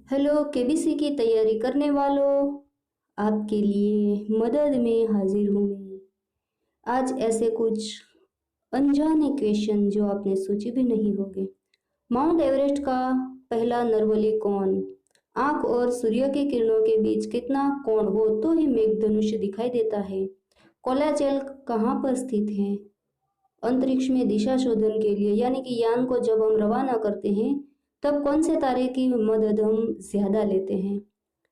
Hello KBC की तैयारी करने वालों, आपके लिए मदद में हाजिर हूँ मैं। आज ऐसे कुछ अनजाने क्वेश्चन जो आपने सोचे भी नहीं होंगे। माउंट एवरेस्ट का पहला नरबली कौन? आंख और सूर्य की किरणों के बीच कितना कोण हो तो ही मेघधनुष दिखाई देता है? कोलाचेल कहाँ पर स्थित है? अंतरिक्ष में दिशा शोधन के लिए यानी कि यान को जब हम रवाना करते हैं तब कौन से तारे की मदद हम ज्यादा लेते हैं?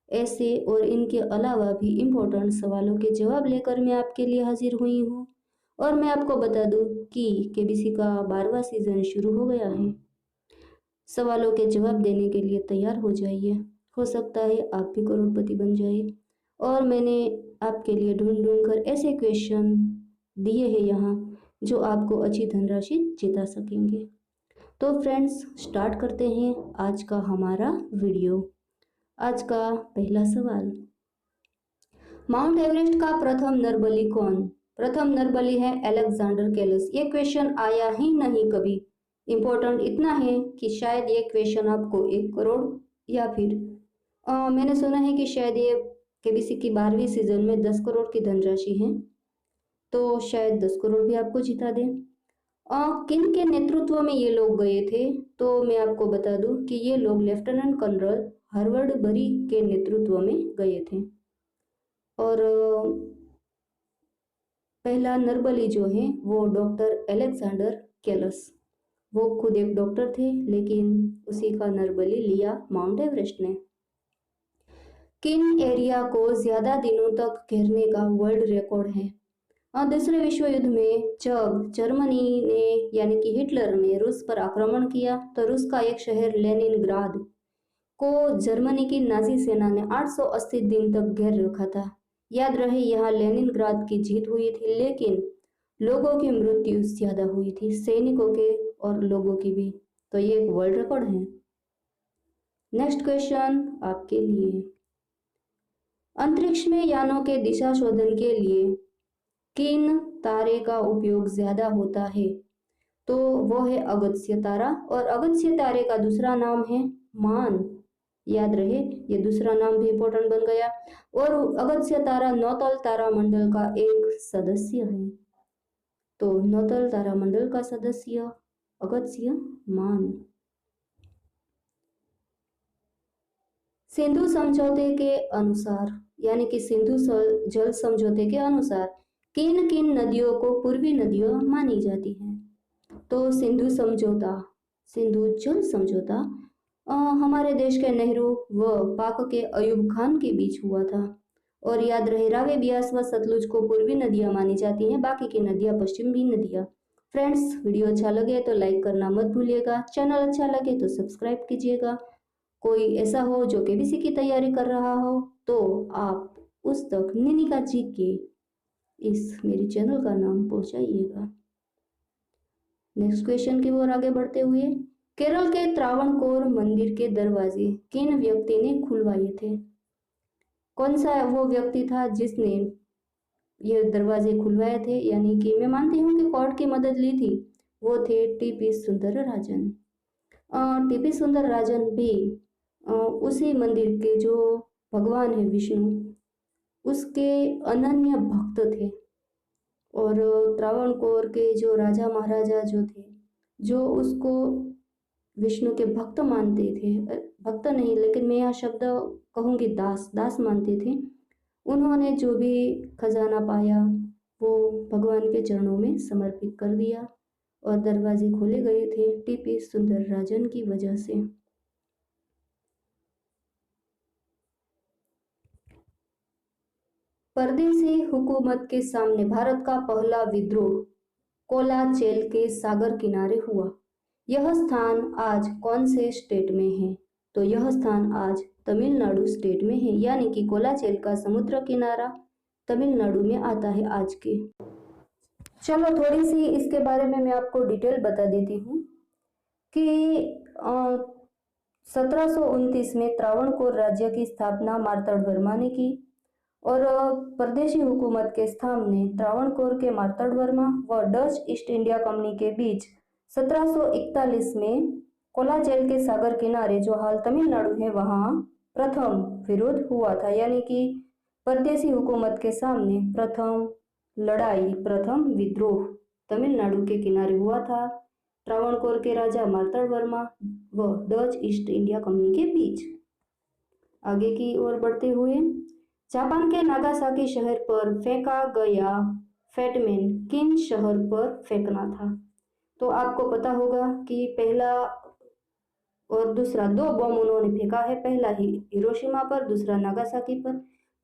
ऐसे और इनके अलावा भी इम्पोर्टेंट सवालों के जवाब लेकर मैं आपके लिए हाजिर हुई हूँ। और मैं आपको बता दूं कि केबीसी का 12वां सीजन शुरू हो गया है। सवालों के जवाब देने के लिए तैयार हो जाइए। हो सकता है आप भी करोड़पति बन जाए। और मैंने आपके लिए ढूंढ ढूंढ कर ऐसे क्वेश्चन दिए हैं यहाँ जो आपको अच्छी धनराशि जिता सकेंगे। तो फ्रेंड्स, स्टार्ट करते हैं आज का हमारा वीडियो। आज का पहला सवाल, माउंट एवरेस्ट का प्रथम नरबली कौन? प्रथम नरबली है अलेक्जेंडर कैलस। ये क्वेश्चन आया ही नहीं कभी। इम्पोर्टेंट इतना है कि शायद ये क्वेश्चन आपको 1 करोड़ या फिर मैंने सुना है कि शायद ये केबीसी की 12वीं सीजन में 10 करोड़ की धनराशि है, तो शायद 10 करोड़ भी आपको जिता दे। किन के नेतृत्व में ये लोग गए थे? तो मैं आपको बता दूं कि ये लोग लेफ्टिनेंट कर्नल हार्वर्ड बरी के नेतृत्व में गए थे। और पहला नरबली जो है वो डॉक्टर अलेक्जेंडर कैलस, वो खुद एक डॉक्टर थे लेकिन उसी का नरबली लिया माउंट एवरेस्ट ने। किन एरिया को ज्यादा दिनों तक घेरने का वर्ल्ड रिकॉर्ड है? और दूसरे विश्व युद्ध में जब जर्मनी ने यानी कि हिटलर ने रूस पर आक्रमण किया तो रूस का एक शहर लेनिनग्राद को जर्मनी की नाजी सेना ने 880 दिन तक घेर रखा था। याद रहे, यहाँ लेनिनग्राद की जीत हुई थी लेकिन लोगों की मृत्यु ज्यादा हुई थी, सैनिकों के और लोगों की भी। तो ये एक वर्ल्ड रिकॉर्ड है। नेक्स्ट क्वेश्चन आपके लिए, अंतरिक्ष में यानों के दिशा शोधन के लिए किन तारे का उपयोग ज्यादा होता है? तो वो है अगस्त्य तारा, और अगस्त्य तारे का दूसरा नाम है मान। याद रहे, ये दूसरा नाम भी इंपॉर्टेंट बन गया। और अगस्त्य तारा नौतल तारा मंडल का एक सदस्य है। तो नौतल तारा मंडल का सदस्य अगस्त्य मान। सिंधु समझौते के अनुसार यानी कि सिंधु जल समझौते के अनुसार किन किन नदियों को पूर्वी नदियों मानी जाती हैं? तो सिंधु जल समझौता हमारे देश के नेहरू व पाक के अयूब खान के बीच हुआ था। और याद रहे, रावी, ब्यास व सतलुज को पूर्वी नदियां मानी जाती हैं, बाकी की नदियां पश्चिमी नदियां। फ्रेंड्स, वीडियो अच्छा लगे तो लाइक करना मत भूलिएगा, चैनल अच्छा लगे तो सब्सक्राइब कीजिएगा। कोई ऐसा हो जो केबीसी की तैयारी कर रहा हो तो आप उस तक निनिका जी के इस मेरे चैनल का नाम पहुंचाइएगा। नेक्स्ट क्वेश्चन की ओर आगे बढ़ते हुए, केरल के त्रावणकोर मंदिर के दरवाजे किन व्यक्ति ने खुलवाए थे? कौन सा वो व्यक्ति था जिसने ये दरवाजे खुलवाए थे, यानी कि मैं मानती हूँ कि कोर्ट की मदद ली थी? वो थे टीपी सुंदरराजन। टीपी सुंदरराजन भी उसी मंदिर के जो भगवान है विष्णु, उसके अनन्य भक्त थे। और त्रावणकोर के जो राजा महाराजा जो थे, जो उसको विष्णु के भक्त मानते थे, भक्त नहीं लेकिन मैं यह शब्द कहूंगी दास मानते थे, उन्होंने जो भी खजाना पाया वो भगवान के चरणों में समर्पित कर दिया और दरवाजे खोले गए थे टीपी सुंदरराजन की वजह से। परदेशी हुकूमत के सामने भारत का पहला विद्रोह कोलाचेल के सागर किनारे हुआ। यह स्थान आज कौन से स्टेट में है? तो यह स्थान आज तमिलनाडु स्टेट में है, यानी कि कोलाचेल का समुद्र किनारा तमिलनाडु में आता है आज के। चलो थोड़ी सी इसके बारे में मैं आपको डिटेल बता देती हूँ कि 1729 में त्रावणकोर राज्य की स्थापना मार्तंडवर्मा ने की और परदेशी हुकूमत के सामने त्रावणकोर के मार्तंडवर्मा व डच ईस्ट इंडिया कंपनी के बीच 1741 में कोलाजेल के सागर किनारे जो हाल तमिलनाडु है वहां प्रथम विरोध हुआ था, यानी कि परदेसी हुकूमत के सामने प्रथम लड़ाई, प्रथम विद्रोह तमिलनाडु के किनारे हुआ था त्रावणकोर के राजा मार्तंड वर्मा व डच ईस्ट इंडिया कंपनी के बीच। आगे की ओर बढ़ते हुए, जापान के नागासाकी शहर पर फेंका गया फैटमैन किन शहर पर फेंकना था? तो आपको पता होगा कि पहला और दूसरा दो बम उन्होंने फेंका है, पहला ही हिरोशिमा पर, दूसरा नागासाकी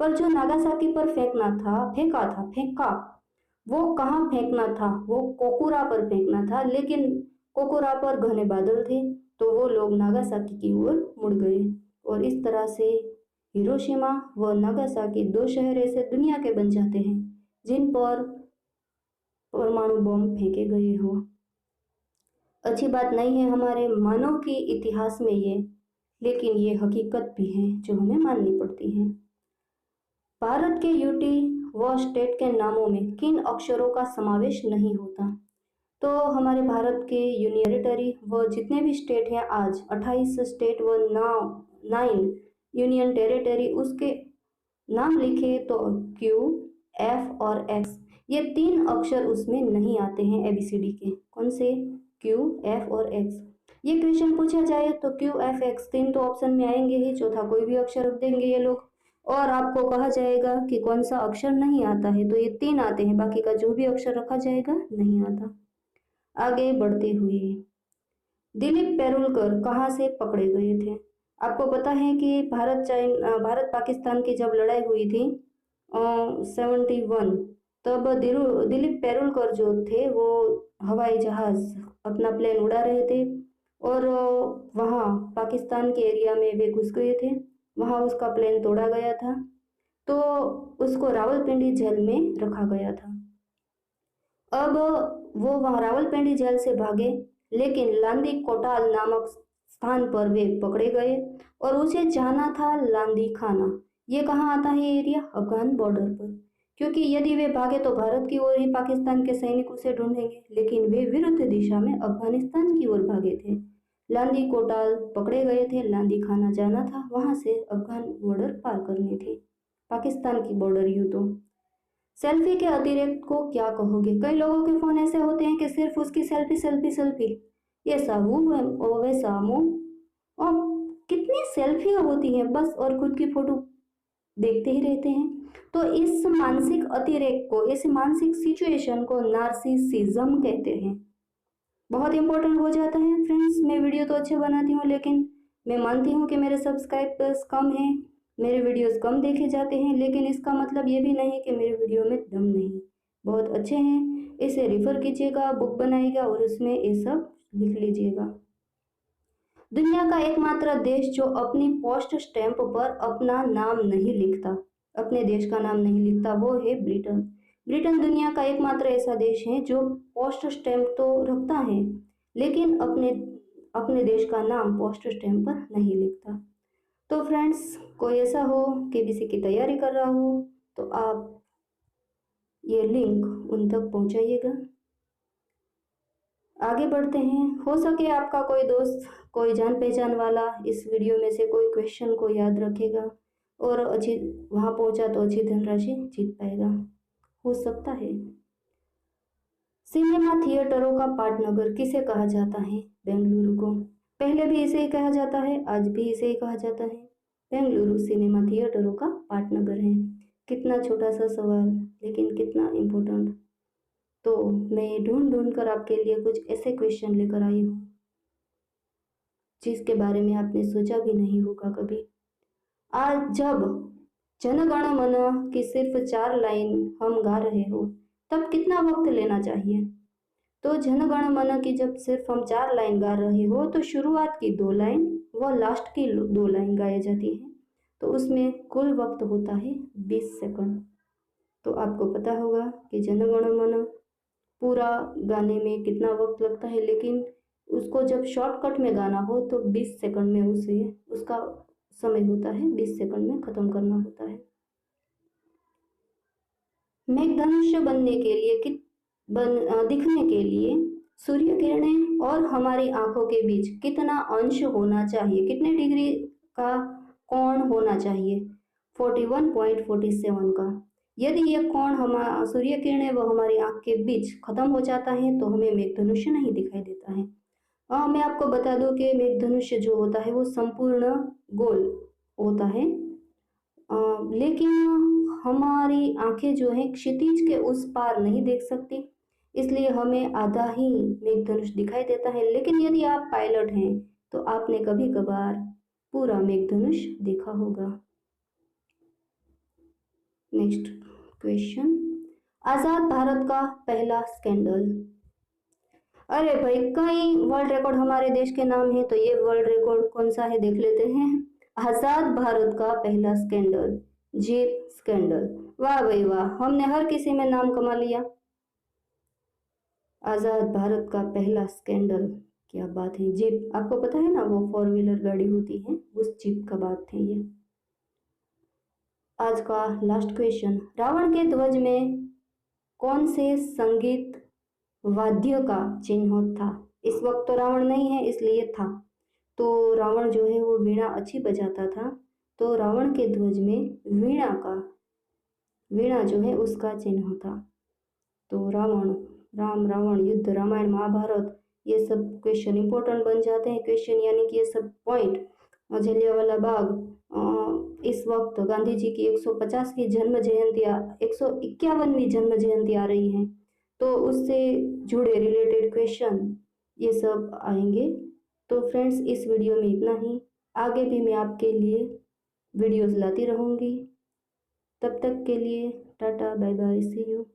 पर जो नागासाकी पर फेंका वो कहाँ फेंकना था? वो कोकुरा पर फेंकना था, लेकिन कोकुरा पर घने बादल थे तो वो लोग नागासाकी की ओर मुड़ गए और इस तरह से हिरोशिमा व नागासाकी दो शहर ऐसे दुनिया के बन जाते हैं जिन पर परमाणु बम फेंके गए हो। अच्छी बात नहीं है हमारे मानव के इतिहास में ये, लेकिन ये हकीकत भी है जो हमें माननी पड़ती है। भारत के यूटी व स्टेट के नामों में किन अक्षरों का समावेश नहीं होता? तो हमारे भारत के यूनियन टेरिटरी व जितने भी स्टेट हैं, आज 28 स्टेट व 9 यूनियन टेरिटरी, उसके नाम लिखे तो क्यू, एफ और एक्स, ये 3 अक्षर उसमें नहीं आते हैं एबीसीडी के। कौन से? क्यू, एफ और एक्स। ये क्वेश्चन पूछा जाए तो क्यू, एफ, एक्स 3 तो ऑप्शन में आएंगे ही, चौथा कोई भी अक्षर रख देंगे ये लोग, और आपको कहा जाएगा कि कौन सा अक्षर नहीं आता है, तो ये 3 आते हैं, बाकी का जो भी अक्षर रखा जाएगा नहीं आता। आगे बढ़ते हुए, दिलीप पेरुलकर कहाँ से पकड़े गए थे? आपको पता है कि भारत पाकिस्तान की जब लड़ाई हुई थी 71, तब दिलीप पेरुलकर जो थे वो हवाई जहाज अपना प्लेन उड़ा रहे थे और वहाँ पाकिस्तान के एरिया में वे घुस गए थे, वहाँ उसका प्लेन तोड़ा गया था, तो उसको रावलपिंडी जेल में रखा गया था। अब वो वहाँ रावलपिंडी जेल से भागे, लेकिन लांदी कोटाल नामक स्थान पर वे पकड़े गए और उसे जाना था लांदी खाना। ये कहाँ आता है एरिया? अफगान बॉर्डर पर, क्योंकि यदि वे भागे तो भारत की ओर ही पाकिस्तान के सैनिक उसे ढूंढेंगे, लेकिन वे विरुद्ध दिशा में अफगानिस्तान की ओर भागे थे। लांदी कोटाल पकड़े गए थे, लांदी खाना जाना था, वहां से अफगान बॉर्डर पार करनी थी, पाकिस्तान की बॉर्डर। यूं तो सेल्फी के अतिरिक्त को क्या कहोगे? कई लोगों के फोन ऐसे होते हैं कि सिर्फ उसकी सेल्फी सेल्फी सेल्फी, ये साहू और वैसा मुंह, और कितनी सेल्फियां होती हैं बस, और खुद की फोटो देखते ही रहते हैं। तो इस मानसिक अतिरेक को, इस मानसिक सिचुएशन को नार्सिसिज्म कहते हैं। बहुत इंपॉर्टेंट हो जाता है फ्रेंड्स। मैं वीडियो तो अच्छे बनाती हूँ, लेकिन मैं मानती हूँ कि मेरे सब्सक्राइबर्स कम हैं, मेरे वीडियोस कम देखे जाते हैं, लेकिन इसका मतलब ये भी नहीं कि मेरे वीडियो में दम नहीं, बहुत अच्छे हैं। इसे रेफर कीजिएगा, बुक बनाइएगा और उसमें ये सब लिख लीजिएगा। दुनिया का एकमात्र देश जो अपनी पोस्ट स्टैंप पर अपना नाम नहीं लिखता, अपने देश का नाम नहीं लिखता, वो है ब्रिटेन। ब्रिटेन दुनिया का एकमात्र ऐसा देश है जो पोस्ट स्टैंप तो रखता है, लेकिन अपने देश का नाम पोस्ट स्टैंप पर नहीं लिखता। तो फ्रेंड्स, कोई ऐसा हो केबीसी की तैयारी कर रहा हो तो आप ये लिंक उन तक पहुंचाइएगा। आगे बढ़ते हैं। हो सके आपका कोई दोस्त, कोई जान पहचान वाला इस वीडियो में से कोई क्वेश्चन को याद रखेगा और अच्छी वहां पहुंचा तो अच्छी धनराशि जीत पाएगा, हो सकता है। सिनेमा थिएटरों का पाटनगर किसे कहा जाता है? बेंगलुरु को। पहले भी इसे ही कहा जाता है, आज भी इसे ही कहा जाता है। बेंगलुरु सिनेमा थिएटरों का पाटनगर है। कितना छोटा सा सवाल, लेकिन कितना इम्पोर्टेंट। तो मैं ढूंढ कर आपके लिए कुछ ऐसे क्वेश्चन लेकर आई हूँ जिसके बारे में आपने सोचा भी नहीं होगा कभी। आज जब जन गण मन की सिर्फ 4 लाइन हम गा रहे हो, तब कितना वक्त लेना चाहिए? तो जन गण मन की जब सिर्फ हम 4 लाइन गा रहे हो तो शुरुआत की 2 लाइन व लास्ट की 2 लाइन गाई जाती है, तो उसमें कुल वक्त होता है 20 सेकंड। तो आपको पता होगा कि जन गण मन पूरा गाने में कितना वक्त लगता है, लेकिन उसको जब शॉर्टकट में गाना हो तो 20 सेकंड में उसका समय होता है, 20 सेकंड में खत्म करना होता है। मेघधनुष बनने के लिए दिखने के लिए सूर्य किरणें और हमारी आंखों के बीच कितना अंश होना चाहिए, कितने डिग्री का कोण होना चाहिए? 41.47 का। यदि यह कोण हमारा सूर्य किरणें व हमारी आंख के बीच खत्म हो जाता है तो हमें मेघधनुष्य नहीं दिखाई देता है। मैं आपको बता दूं कि मेघधनुष्य जो होता है वो संपूर्ण गोल होता है, लेकिन हमारी आंखें जो है क्षितिज के उस पार नहीं देख सकती, इसलिए हमें आधा ही मेघधनुष दिखाई देता है। लेकिन यदि आप पायलट हैं तो आपने कभी कभार पूरा मेघधनुष देखा होगा। नेक्स्ट क्वेश्चन, आजाद भारत का पहला स्कैंडल। अरे भाई, कई वर्ल्ड रिकॉर्ड हमारे देश के नाम है, तो ये वर्ल्ड रिकॉर्ड कौन सा है देख लेते हैं। आजाद भारत का पहला स्कैंडल, जीप स्कैंडल। वाह भाई वाह, हमने हर किसी में नाम कमा लिया। आजाद भारत का पहला स्कैंडल, क्या बात है। जीप, आपको पता है ना, वो 4 व्हीलर गाड़ी होती है, उस जीप का बात है ये। आज का लास्ट क्वेश्चन, रावण के ध्वज में कौन से संगीत वाद्य का चिन्ह था? इस वक्त तो रावण नहीं है इसलिए था, तो रावण जो है वो वीणा अच्छी बजाता था, तो रावण के ध्वज में वीणा जो है उसका चिन्ह था। तो रावण, राम रावण युद्ध, रामायण महाभारत, ये सब क्वेश्चन इंपॉर्टेंट बन जाते हैं। क्वेश्चन यानी कि ये सब पॉइंट। जलियांवाला बाग, इस वक्त गांधी जी की 150वीं जन्म जयंती, 151वीं जन्म जयंती आ रही है, तो उससे जुड़े रिलेटेड क्वेश्चन ये सब आएंगे। तो फ्रेंड्स, इस वीडियो में इतना ही। आगे भी मैं आपके लिए वीडियोस लाती रहूँगी। तब तक के लिए tata bye bye, see you.